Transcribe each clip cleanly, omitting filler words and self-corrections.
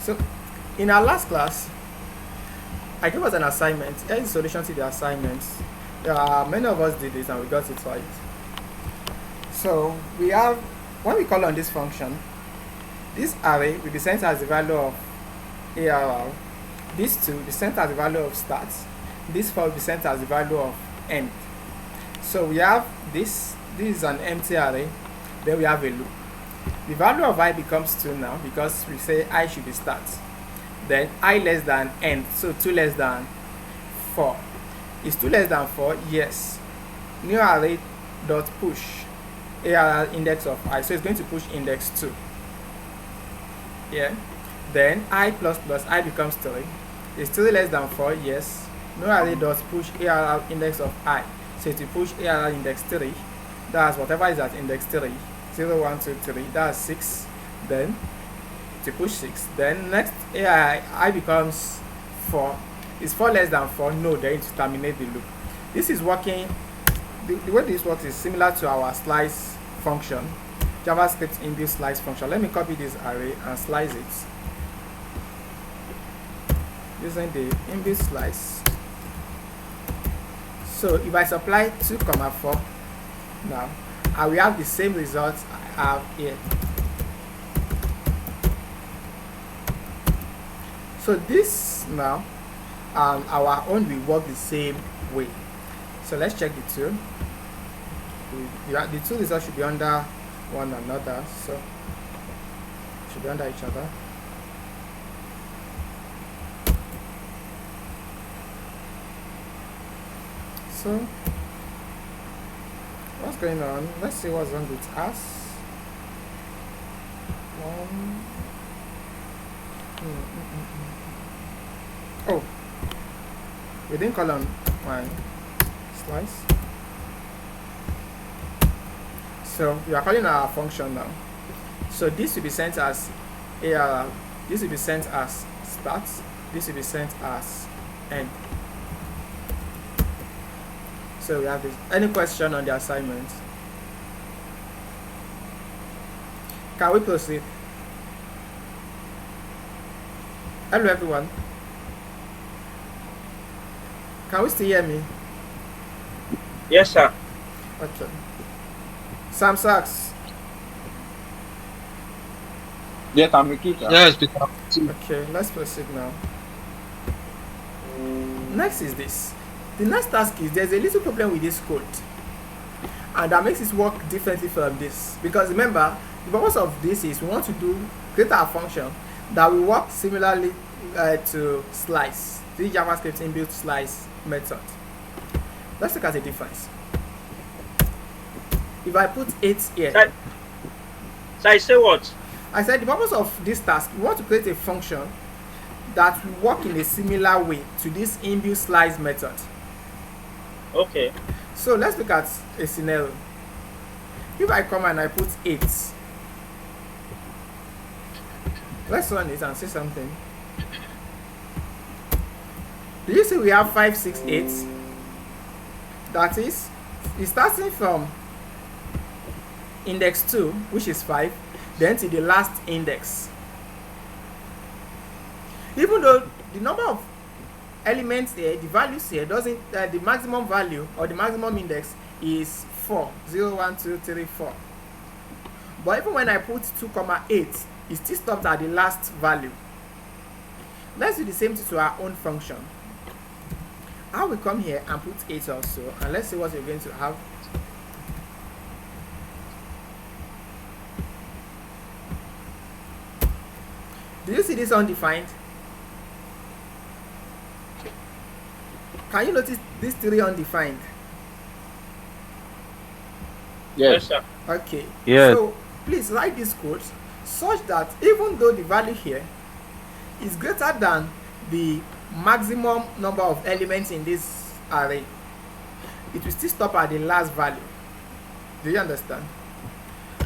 So in our last class, I gave us an assignment. Here's the solution to the assignment. Many of us did this and we got it right. So we have, when we call on this function, this array will be sent as the value of ARR. This 2 will be sent as the value of start. This 4 will be sent as the value of end. So we have this is an empty array, then we have a loop. The value of I becomes 2 now because we say I should be start. Then I less than end, so 2 less than 4. Is 2 less than 4? Yes. New array dot push ARR index of I, so it's going to push index 2. Yeah. Then I plus plus I becomes 3. Is 3 less than 4? Yes. New array dot push ARR index of I, so to push ARR index 3. That's whatever is at index 3. 0, 1, 2, 3. That's 6. Then to push 6. Then next I becomes 4. Is 4 less than 4? No, then to terminate the loop. This is working. The way this works is similar to our slice function, JavaScript inbuilt slice function. Let me copy this array and slice it using the inbuilt slice. So if I supply 2, 4 now, I will have the same results I have here. So this now, our own will work the same way. So let's check the two. The two results should be under one another, so should be under each other. So what's going on? Let's see what's wrong with us. Oh, we didn't call on my slice. So we are calling our function now. So this will be sent as ARR, this will be sent as start, this will be sent as end. So we have this. Any question on the assignment? Can we proceed? Hello everyone. Can we still hear me? Yes, sir. Okay. Sam Sachs. Yes, I'm with you, sir. Yes, Peter. Okay, let's proceed now. Next is this. The next task is there's a little problem with this code, and that makes it work differently from this. Because remember, the purpose of this is we want to create a function that will work similarly to slice, the JavaScript inbuilt slice method. Let's look at the difference. If I put 8 here, So I say what? I said the purpose of this task, we want to create a function that will work in a similar way to this inbuilt slice method. Okay. So let's look at a scenario. If I come and I put 8, let's run it and see something. Do you see we have 5, 6, 8? That is, it's starting from index 2, which is 5, then to the last index. Even though the number of elements here, the values here doesn't, the maximum value or the maximum index is 4, 0, 1, 2, 3, 4. But even when I put 2, 8, it still stops at the last value. Let's do the same thing to our own function. I will come here and put 8 also, and let's see what we're going to have. Do you see this undefined? Can you notice these 3 undefined? Yes, sir. Okay. Yes. So please write this code such that even though the value here is greater than the maximum number of elements in this array, it will still stop at the last value. Do you understand?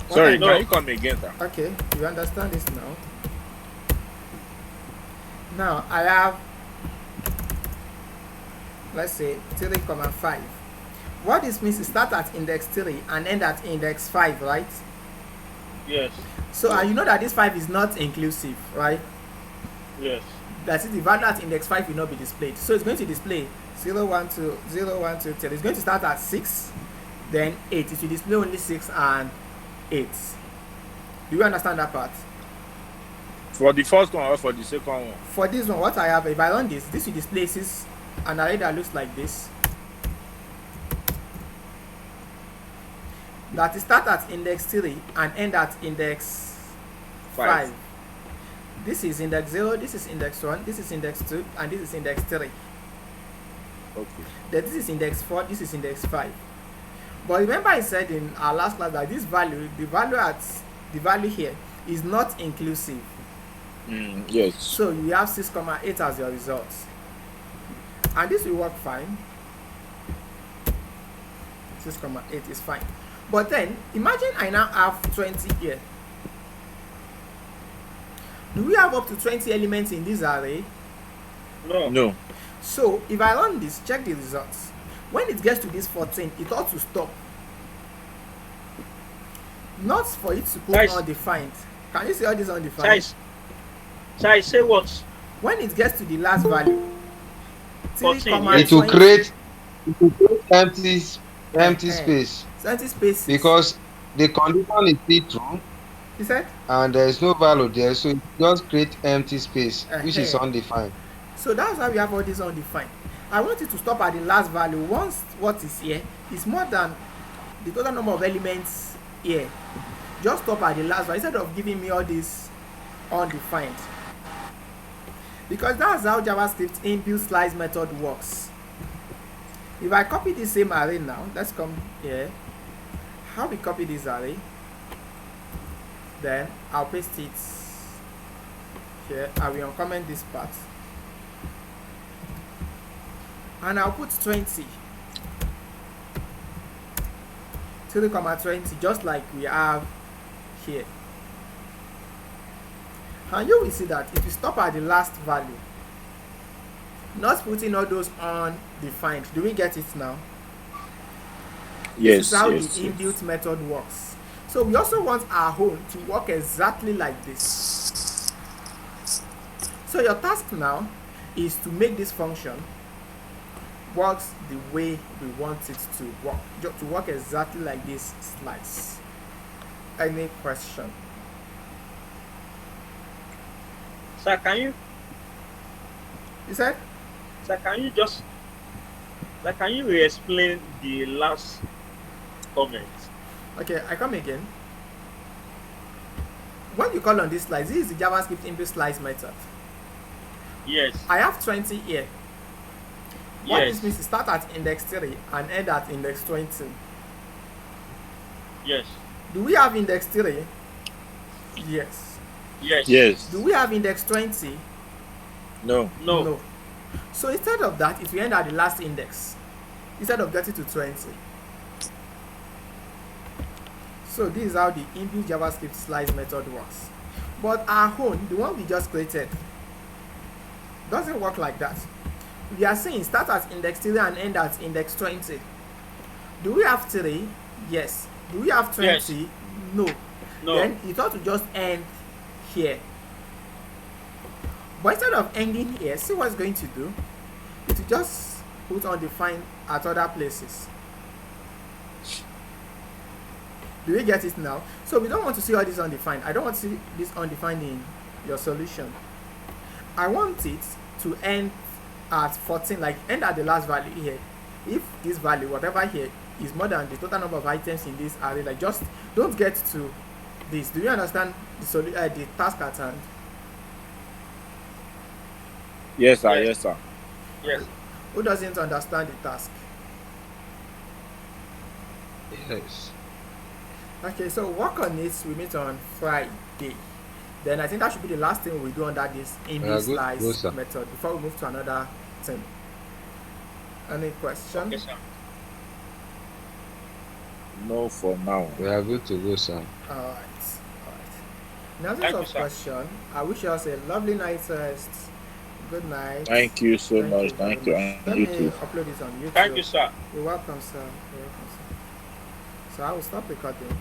Sorry, can you come again, sir? Okay, you understand this now. Now I have, let's say 3, 5. What this means is start at index 3 and end at index 5, right? Yes. So and you know that this 5 is not inclusive, right? Yes. That is, the value at index 5 will not be displayed. So it's going to display 0, 1, 2, 0, 1, 2, 3. It's going to start at 6, then 8. It will display only 6 and 8. Do you understand that part? For the first one or for the second one? For this one, what I have, if I run this will display 6, an array that looks like this. That is start at index 3 and end at index 5. This is index 0, this is index 1, this is index 2, and this is index 3. Okay. Then this is index 4, this is index 5. But remember I said in our last class that this value, the value here is not inclusive. Yes. So you have 6, 8 as your result. And this will work fine. 6, 8 is fine. But then imagine I now have 20 here. Do we have up to 20 elements in this array? No. So if I run this, check the results. When it gets to this 14, it ought to stop. Not for it to put undefined. Can you see all this undefined? I say what? When it gets to the last value, 3, 14, it will create empty space. Empty space. Because the condition is still true. You said? And there is no value there, so it just create empty space, which is undefined. So that's why we have all this undefined. I want it to stop at the last value. Once what is here is more than the total number of elements here, just stop at the last value instead of giving me all this undefined. Because that's how JavaScript inbuilt slice method works. If I copy this same array now, let's come here. How we copy this array? Then I'll paste it here. I will uncomment this part. And I'll put 20. 3, 20, just like we have here. And you will see that if you stop at the last value, not putting all those undefined. Do we get it now? Yes. This is how the inbuilt method works. So we also want our home to work exactly like this. So your task now is to make this function works the way we want it to work exactly like this slice. Any question? Sir, can you? You said? Sir, can you re-explain the last comment? Okay, I come again. When you call on this slice, this is the JavaScript inbuilt slice method. Yes. I have 20 here. What this means is start at index 3 and end at index 20. Yes. Do we have index 3? Yes. Yes. Do we have index 20? No. So instead of that, it will end at the last index instead of getting to 20. So this is how the inbuilt JavaScript slice method works. But our own, the one we just created, doesn't work like that. We are saying start at index 3 and end at index 20. Do we have 3? Yes. Do we have 20? Yes. No. No. Then it ought to just end here. But instead of ending here, see what it's going to do? It will just put undefined at other places. Do we get it now? So we don't want to see all this undefined. I don't want to see this undefined in your solution. I want it to end at 14, like end at the last value here. If this value, whatever here, is more than the total number of items in this array, like just don't get to this. Do you understand the task at hand? Yes, sir. Yes, sir. Yes. Who doesn't understand the task? Yes. Okay, so work on it. We meet on Friday. Then I think that should be the last thing we do under this inbuilt slice method before we move to another thing. Any question? Okay, sir. No, for now. We are good to go, sir. Alright. In answer to question, I wish you all a lovely night rest. Good night. Thank you so much. Thank you. Let And me you too. upload it on YouTube. Thank you, sir. You're welcome, sir. So I will stop recording.